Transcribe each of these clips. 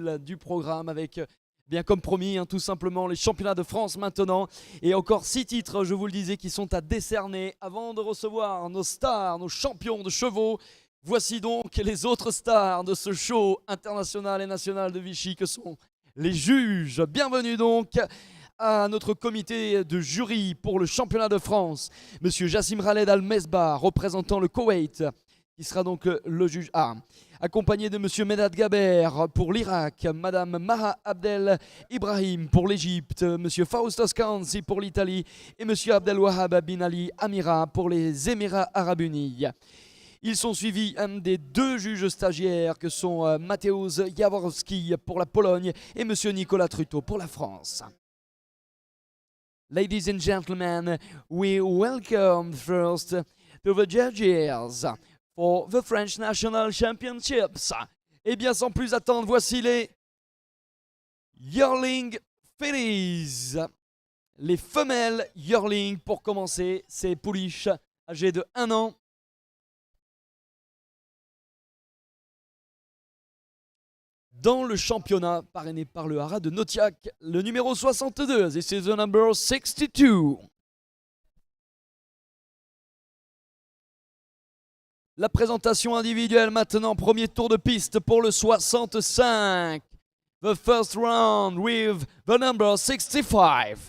fil du programme avec, bien comme promis, tout simplement les championnats de France maintenant. Et encore 6 titres, je vous le disais, qui sont à décerner avant de recevoir nos stars, nos champions de chevaux. Voici donc les autres stars de ce show international et national de Vichy que sont les juges. Bienvenue donc à notre comité de jury pour le championnat de France. Monsieur Jassim Khaled Al-Mesbah, représentant le Koweït, qui sera donc le juge A. Accompagné de Monsieur Medad Gaber pour l'Irak, Madame Maha Abdel Ibrahim pour l'Égypte, Monsieur Faustos Kanzi pour l'Italie et Monsieur Abdel Wahab bin Ali Amira pour les Émirats Arabes Unis. Ils sont suivis des 2 juges stagiaires que sont Mateusz Jaworski pour la Pologne et Monsieur Nicolas Truteau pour la France. Ladies and gentlemen, we welcome first to the judges for the French National Championships. Et bien sans plus attendre, voici les Yearling Fillies. Les femelles Yearling pour commencer, c'est pouliches âgées de 1 an. Dans le championnat parrainé par le Haras de Notiac, le numéro 62, this is the number 62. La présentation individuelle maintenant, premier tour de piste pour le 65. The first round with the number 65.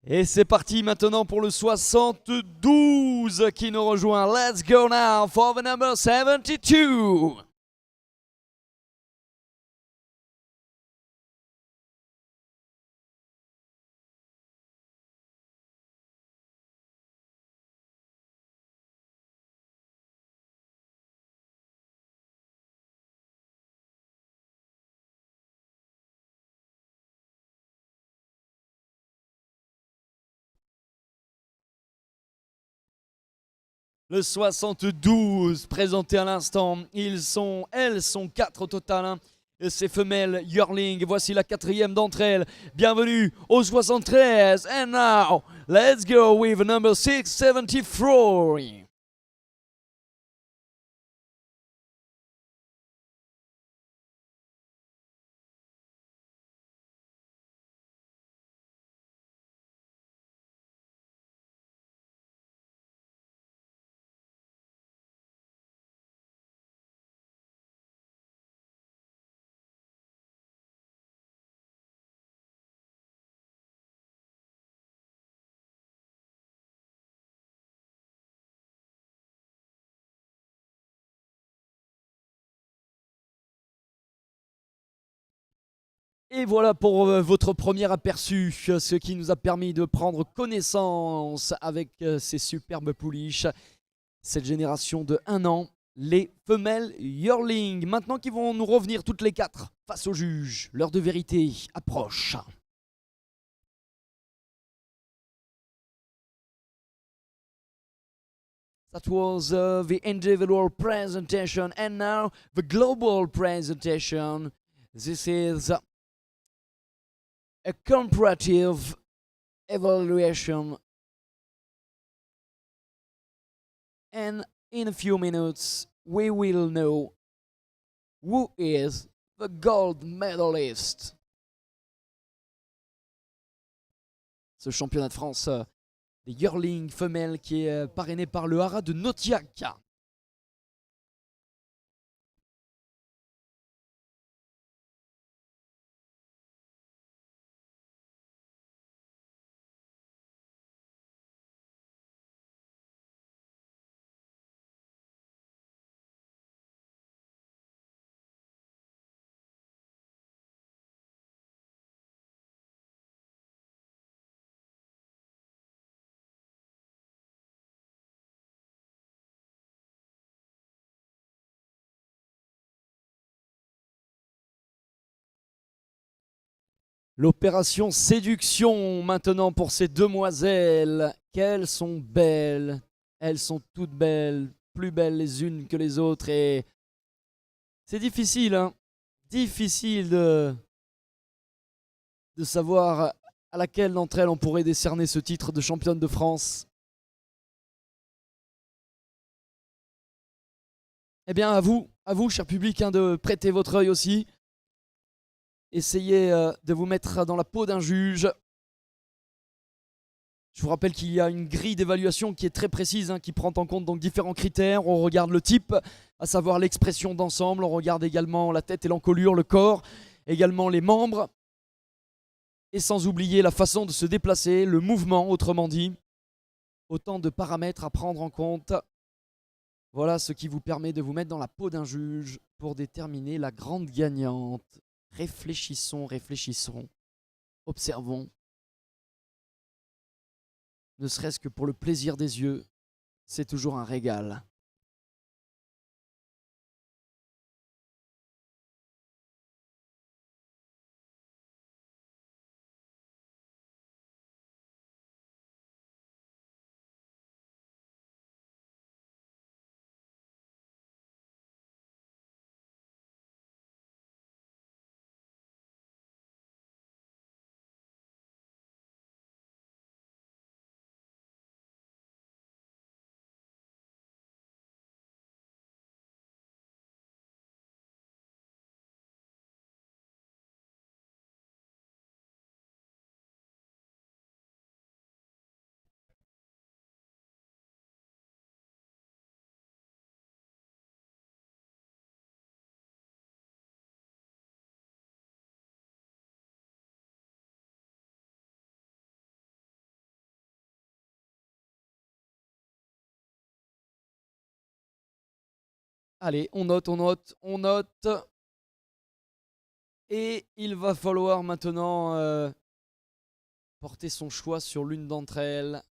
Et c'est parti maintenant pour le 72 qui nous rejoint. Let's go now for the number 72. Le 72 présenté à l'instant, elles sont 4 au total. Et ces femelles Yearling, voici la 4e d'entre elles. Bienvenue au 73. And now, let's go with number 673. Et voilà pour votre premier aperçu, ce qui nous a permis de prendre connaissance avec ces superbes pouliches. Cette génération de 1 an, les femelles Yearling. Maintenant qu'ils vont nous revenir toutes les 4 face au juge, l'heure de vérité approche. That was the individual presentation, and now the global presentation. This is a comparative evaluation, and in a few minutes we will know who is the gold medalist. Ce championnat de France des Yearling femelles qui est parrainé par le Haras de Notiac. L'opération séduction maintenant pour ces demoiselles. Qu'elles sont belles. Elles sont toutes belles, plus belles les unes que les autres. Et c'est difficile, hein. Difficile de savoir à laquelle d'entre elles on pourrait décerner ce titre de championne de France. Eh bien, à vous, cher public, hein, de prêter votre œil aussi. Essayez de vous mettre dans la peau d'un juge. Je vous rappelle qu'il y a une grille d'évaluation qui est très précise, hein, qui prend en compte donc différents critères. On regarde le type, à savoir l'expression d'ensemble. On regarde également la tête et l'encolure, le corps, également les membres. Et sans oublier la façon de se déplacer, le mouvement, autrement dit. Autant de paramètres à prendre en compte. Voilà ce qui vous permet de vous mettre dans la peau d'un juge pour déterminer la grande gagnante. Réfléchissons, réfléchissons, observons. Ne serait-ce que pour le plaisir des yeux, c'est toujours un régal. Allez, on note, on note, on note. Et il va falloir maintenant porter son choix sur l'une d'entre elles.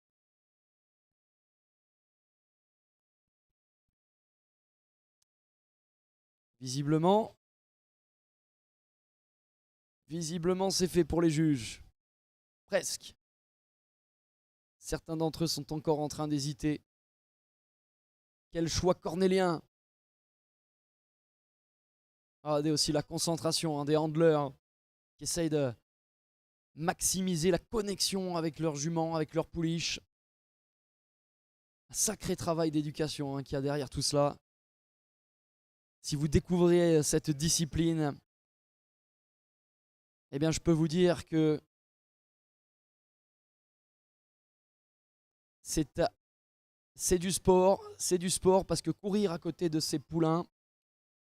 Visiblement, c'est fait pour les juges. Presque. Certains d'entre eux sont encore en train d'hésiter. Quel choix cornélien. Regardez aussi la concentration, hein, des handlers, hein, qui essayent de maximiser la connexion avec leurs juments, avec leurs pouliches. Un sacré travail d'éducation, hein, qu'il y a derrière tout cela. Si vous découvrez cette discipline, eh bien je peux vous dire que c'est du sport parce que courir à côté de ces poulains,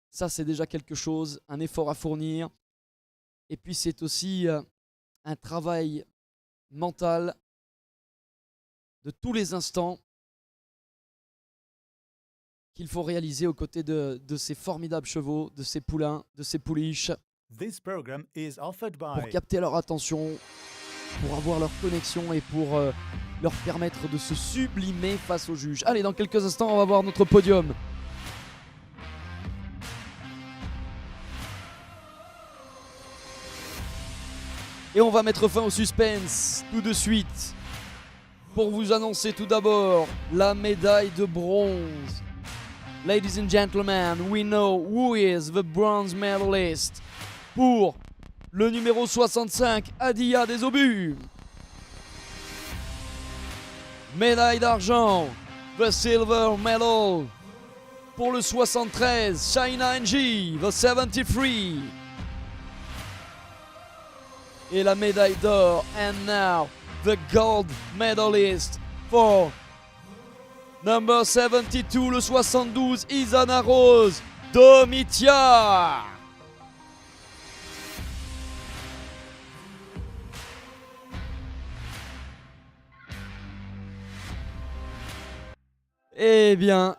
ça c'est déjà quelque chose, un effort à fournir. Et puis c'est aussi un travail mental de tous les instants qu'il faut réaliser aux côtés de ces formidables chevaux, de ces poulains, de ces pouliches, pour capter leur attention, pour avoir leur connexion et pour leur permettre de se sublimer face aux juges. Allez, dans quelques instants, on va voir notre podium. Et on va mettre fin au suspense tout de suite pour vous annoncer tout d'abord la médaille de bronze. Ladies and gentlemen, we know who is the bronze medalist pour le numéro 65, Adia des Obus. Médaille d'argent, the silver medal pour le 73, China NG, the 73. Et la médaille d'or, and now the gold medalist for number 72, le 72, Isana Rose Domitia. Eh bien,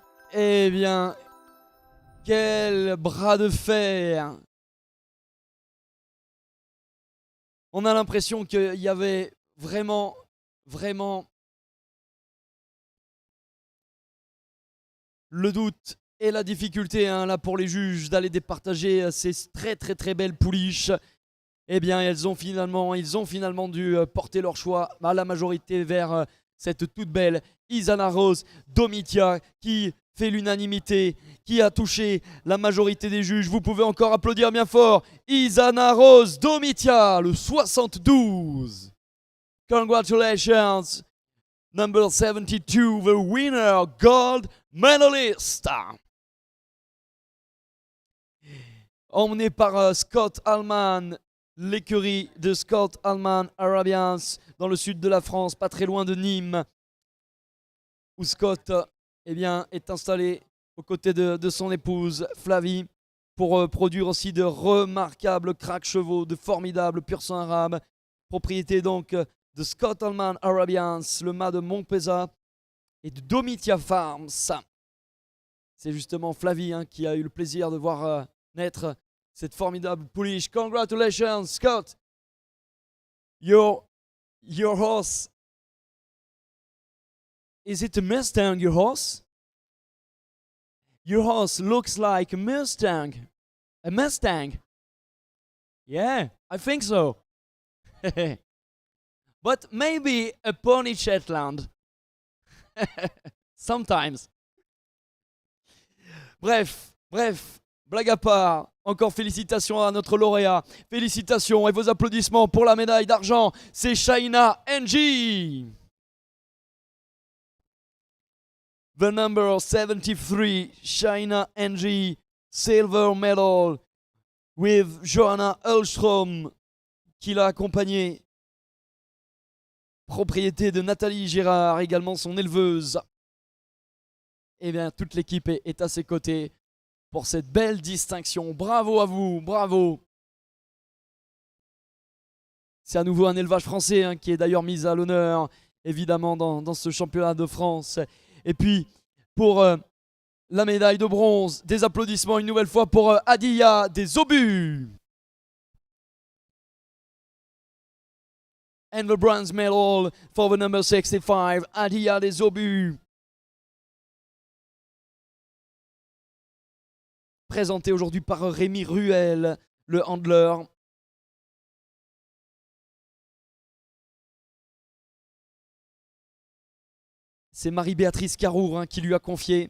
quel bras de fer! On a l'impression qu'il y avait vraiment le doute et la difficulté, hein, là pour les juges d'aller départager ces très belles pouliches eh bien, ils ont finalement dû porter leur choix à la majorité vers cette toute belle Isana Rose Domitia qui fait l'unanimité, qui a touché la majorité des juges. Vous pouvez encore applaudir bien fort. Isana Rose Domitia, le 72. Congratulations, number 72, the winner, gold medalist. Emmené par Scott Allman, l'écurie de Scott Allman Arabians dans le sud de la France, pas très loin de Nîmes, où Scott est installé aux côtés de son épouse Flavie pour produire aussi de remarquables cracks chevaux, de formidables pur sang arabe, propriété donc de Scott Allman Arabians, le mât de Montpezat et de Domitia Farms. C'est justement Flavie qui a eu le plaisir de voir naître cette formidable pouliche. Congratulations, Scott. Your horse. Is it a Mustang, your horse? Your horse looks like a Mustang. A Mustang? Yeah, I think so. But maybe a pony Shetland. Sometimes. Bref, blague à part. Encore félicitations à notre lauréat. Félicitations et vos applaudissements pour la médaille d'argent. C'est Shaina NG. The number 73, Shaina NG, silver medal with Johanna Ulstrom qui l'a accompagnée. Propriété de Nathalie Girard, également son éleveuse. Eh bien, toute l'équipe est à ses côtés pour cette belle distinction. Bravo à vous, bravo. C'est à nouveau un élevage français qui est d'ailleurs mis à l'honneur, évidemment, dans ce championnat de France. Et puis, pour la médaille de bronze, des applaudissements une nouvelle fois pour Adia des Obus. And the bronze medal for the number 65, Adia des Obus. Présenté aujourd'hui par Rémi Ruel, le handler. C'est Marie-Béatrice Carour qui lui a confié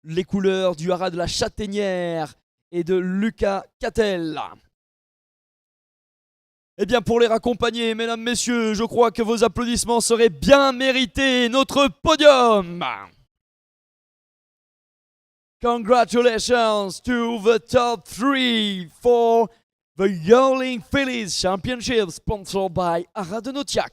les couleurs du haras de la Châtaignière et de Lucas Cattel. Eh bien, pour les raccompagner, mesdames, messieurs, je crois que vos applaudissements seraient bien mérités. Notre podium. Congratulations to the top 3 for the Yearling Fillies Championship sponsored by Haras de Nautiac.